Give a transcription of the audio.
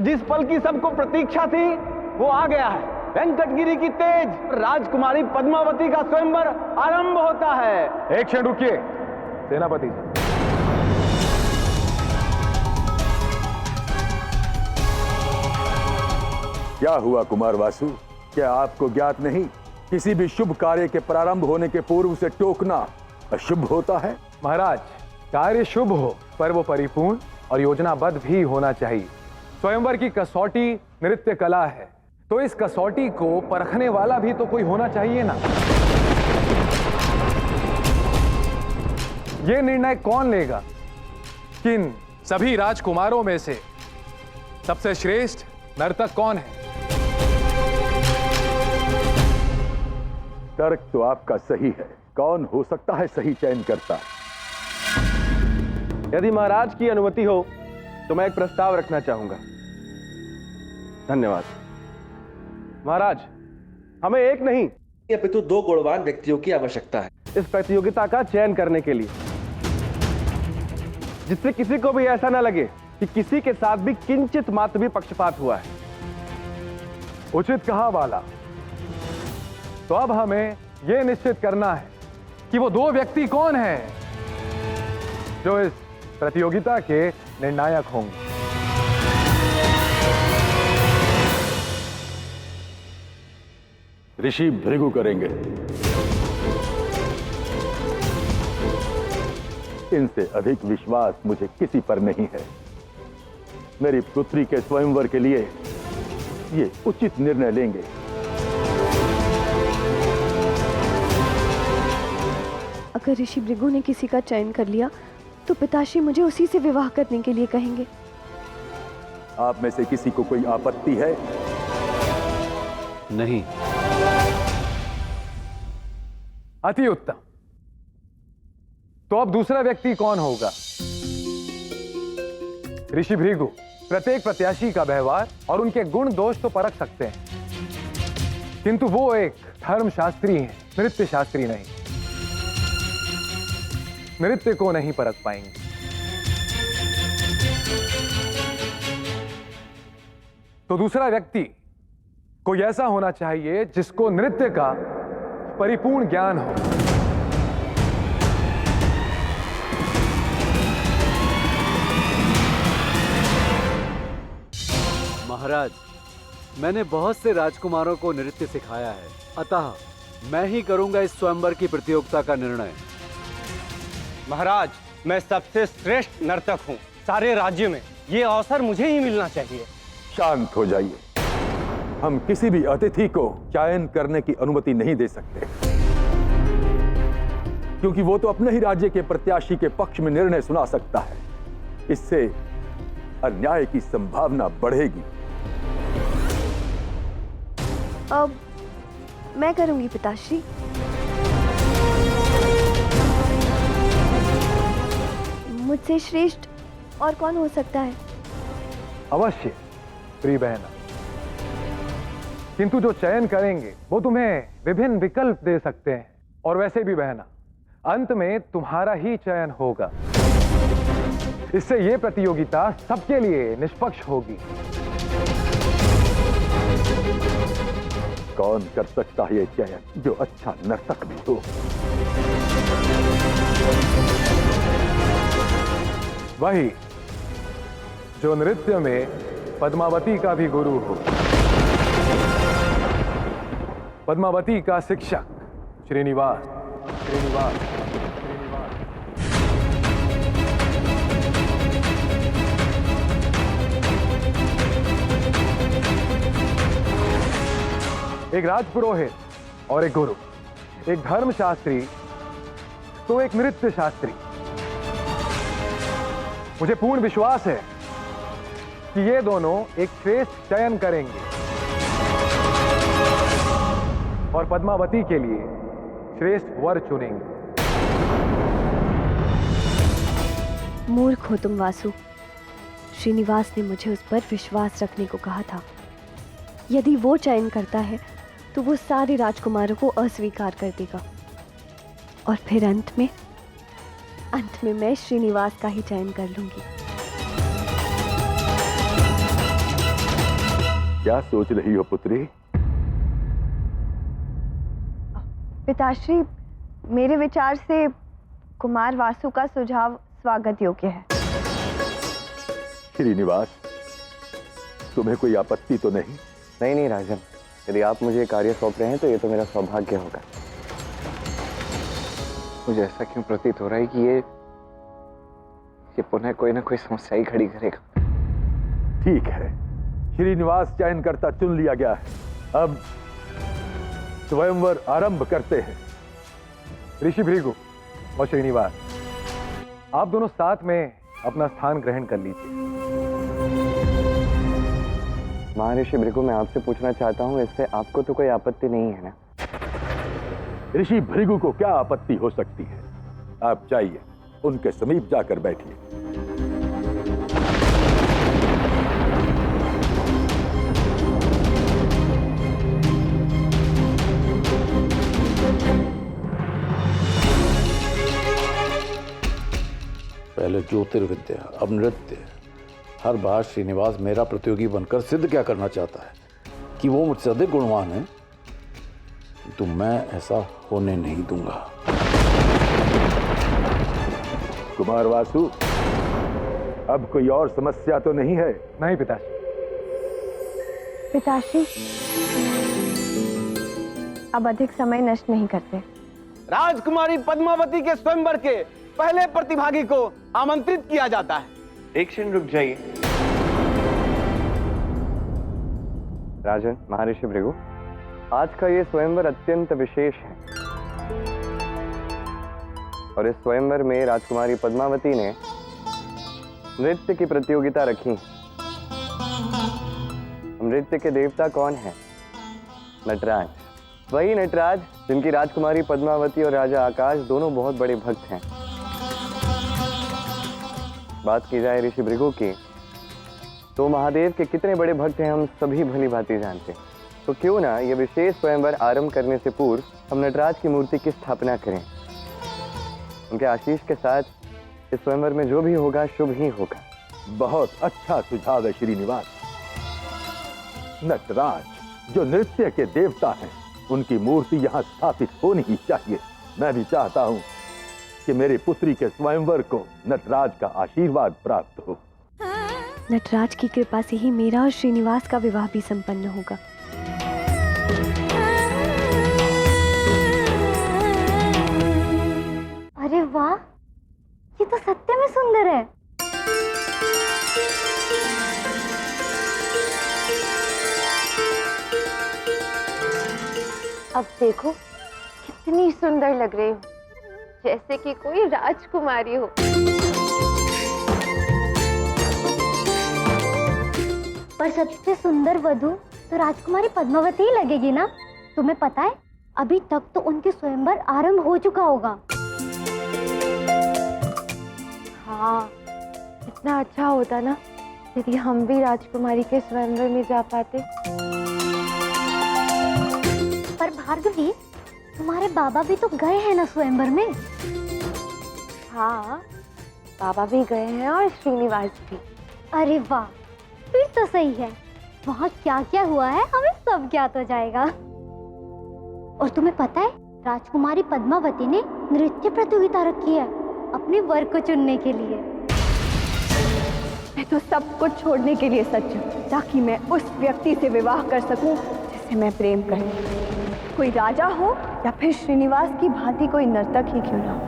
तो जिस पल की सबको प्रतीक्षा थी वो आ गया है। वेंकटगिरी की तेज राजकुमारी पद्मावती का स्वयंवर आरंभ होता है। एक क्षण रुकिए सेनापति जी। क्या हुआ कुमार वासु? क्या आपको ज्ञात नहीं, किसी भी शुभ कार्य के प्रारंभ होने के पूर्व से टोकना अशुभ होता है? महाराज, कार्य शुभ हो पर वो परिपूर्ण और योजनाबद्ध भी होना चाहिए। स्वयंवर की कसौटी नृत्य कला है, तो इस कसौटी को परखने वाला भी तो कोई होना चाहिए ना। ये निर्णय कौन लेगा किन सभी राजकुमारों में से सबसे श्रेष्ठ नर्तक कौन है? तर्क तो आपका सही है, कौन हो सकता है सही चयन करता? यदि महाराज की अनुमति हो तो मैं एक प्रस्ताव रखना चाहूंगा। धन्यवाद महाराज। हमें एक नहीं अपितु 2 गुणवान व्यक्तियों की आवश्यकता है इस प्रतियोगिता का चयन करने के लिए, जिससे किसी को भी ऐसा ना लगे कि किसी के साथ भी किंचित मात्र भी पक्षपात हुआ है। उचित कहा बाला। तो अब हमें यह निश्चित करना है कि वो 2 व्यक्ति कौन हैं जो इस प्रतियोगिता के निर्णायक होंगे। ऋषि भृगु करेंगे। इनसे अधिक विश्वास मुझे किसी पर नहीं है। मेरी पुत्री के स्वयंवर के लिए ये उचित निर्णय लेंगे। अगर ऋषि भृगु ने किसी का चयन कर लिया तो पिताश्री मुझे उसी से विवाह करने के लिए कहेंगे। आप में से किसी को कोई आपत्ति है? नहीं। अति उत्तम। तो अब दूसरा व्यक्ति कौन होगा? ऋषि भृगु प्रत्येक प्रत्याशी का व्यवहार और उनके गुण दोष तो परख सकते हैं, किंतु वो एक धर्मशास्त्री हैं, नृत्य शास्त्री नहीं। नृत्य को नहीं परख पाएंगे। तो दूसरा व्यक्ति कोई ऐसा होना चाहिए जिसको नृत्य का परिपूर्ण ज्ञान हो। महाराज, मैंने बहुत से राजकुमारों को नृत्य सिखाया है, अतः मैं ही करूंगा इस स्वयंवर की प्रतियोगिता का निर्णय। महाराज, मैं सबसे श्रेष्ठ नर्तक हूँ सारे राज्य में, ये अवसर मुझे ही मिलना चाहिए। शांत हो जाइए। हम किसी भी अतिथि को चयन करने की अनुमति नहीं दे सकते, क्योंकि वो तो अपने ही राज्य के प्रत्याशी के पक्ष में निर्णय सुना सकता है। इससे अन्याय की संभावना बढ़ेगी। अब मैं करूंगी पिताश्री। मुझसे श्रेष्ठ और कौन हो सकता है? अवश्य प्रिय बहना, किंतु जो चयन करेंगे वो तुम्हें विभिन्न विकल्प दे सकते हैं, और वैसे भी बहना, अंत में तुम्हारा ही चयन होगा। इससे यह प्रतियोगिता सबके लिए निष्पक्ष होगी। कौन कर सकता है यह चयन जो अच्छा नर्तक भी हो? वही जो नृत्य में पद्मावती का भी गुरु हो, पद्मावती का शिक्षक श्रीनिवास। श्रीनिवास श्रीनिवास एक राजपुरोहित और एक गुरु, एक धर्मशास्त्री तो एक नृत्य शास्त्री। मुझे पूर्ण विश्वास है कि ये दोनों एक श्रेष्ठ चयन करेंगे और पद्मावती के लिए श्रेष्ठ वर चुनेंगे। मूर्ख हो तुम वासु। श्रीनिवास ने मुझे उस पर विश्वास रखने को कहा था। यदि वो चयन करता है तो वो सारे राजकुमारों को अस्वीकार कर देगा, और फिर अंत में मैं श्रीनिवास का ही चयन कर लूंगी। क्या सोच रही हो पुत्री? पिताश्री, मेरे विचार से कुमार वासु का सुझाव स्वागत योग्य है। श्रीनिवास, तुम्हें कोई आपत्ति तो नहीं? नहीं राजन, यदि आप मुझे कार्य सौंप रहे हैं तो ये तो मेरा सौभाग्य होगा। मुझे ऐसा क्यों प्रतीत हो रहा है कि ये पुनः कोई ना कोई समस्या ही खड़ी करेगा। ठीक है, श्रीनिवास चयनकर्ता चुन लिया गया है। अब स्वयंवर आरंभ करते हैं। ऋषि भृगु और श्रीनिवास, आप दोनों साथ में अपना स्थान ग्रहण कर लीजिए। महर्षि भृगु, मैं आपसे पूछना चाहता हूं, इससे आपको तो कोई आपत्ति नहीं है ना? ऋषि भृगु को क्या आपत्ति हो सकती है? आप जाइए, उनके समीप जाकर बैठिए। पहले ज्योतिर्विद्या, अब नृत्य। हर बार श्रीनिवास मेरा प्रतियोगी बनकर सिद्ध क्या करना चाहता है कि वो मुझसे अधिक गुणवान है, तो मैं ऐसा होने नहीं दूंगा। कुमार वासु, अब कोई और समस्या तो नहीं है? नहीं पिताश्री। पिताश्री, अब अधिक समय नष्ट नहीं करते। राजकुमारी पद्मावती के स्वयंवर के पहले प्रतिभागी को आमंत्रित किया जाता है। एक क्षण रुक जाइए। राजन, महर्षि भृगु, आज का ये स्वयंवर अत्यंत विशेष है और इस स्वयंवर में राजकुमारी पद्मावती ने नृत्य की प्रतियोगिता रखी। नृत्य के देवता कौन है? नटराज। वही नटराज जिनकी राजकुमारी पद्मावती और राजा आकाश दोनों बहुत बड़े भक्त हैं। बात की जाए ऋषि भृगु की, तो महादेव के कितने बड़े भक्त हैं हम सभी भली भांति जानते हैं। तो क्यों ना ये विशेष स्वयंवर आरंभ करने से पूर्व हम नटराज की मूर्ति की स्थापना करें। उनके आशीष के साथ इस स्वयंवर में जो भी होगा शुभ ही होगा। बहुत अच्छा सुझाव है श्रीनिवास। नटराज जो नृत्य के देवता हैं, उनकी मूर्ति यहाँ स्थापित होनी ही चाहिए। मैं भी चाहता हूँ कि मेरे पुत्री के स्वयंवर को नटराज का आशीर्वाद प्राप्त हो। नटराज की कृपा से ही मेरा और श्रीनिवास का विवाह भी संपन्न होगा। अरे वाह, ये तो सत्य में सुंदर है। अब देखो कितनी सुंदर लग रही हो, जैसे कि कोई राजकुमारी हो। पर सबसे सुंदर वधू तो राजकुमारी पद्मावती ही लगेगी ना? तुम्हें पता है, अभी तक तो उनके स्वयंवर आरंभ हो चुका होगा। हाँ, इतना अच्छा होता ना यदि हम भी राजकुमारी के स्वयंवर में जा पाते। पर भार्गवी, तुम्हारे बाबा भी तो गए हैं ना स्वयंवर में? हाँ, बाबा भी गए हैं और श्रीनिवास भी। अरे वाह, फिर तो सही है। वहाँ क्या क्या हुआ है हमें सब ज्ञात हो जाएगा। और तुम्हें पता है, राजकुमारी पद्मावती ने नृत्य प्रतियोगिता रखी है अपने वर को चुनने के लिए। मैं तो सब कुछ छोड़ने के लिए सच हूँ, ताकि मैं उस व्यक्ति से विवाह कर सकूं जिसे मैं प्रेम करती हूँ। कोई राजा हो या फिर श्रीनिवास की भांति कोई नर्तक ही क्यों ना हो।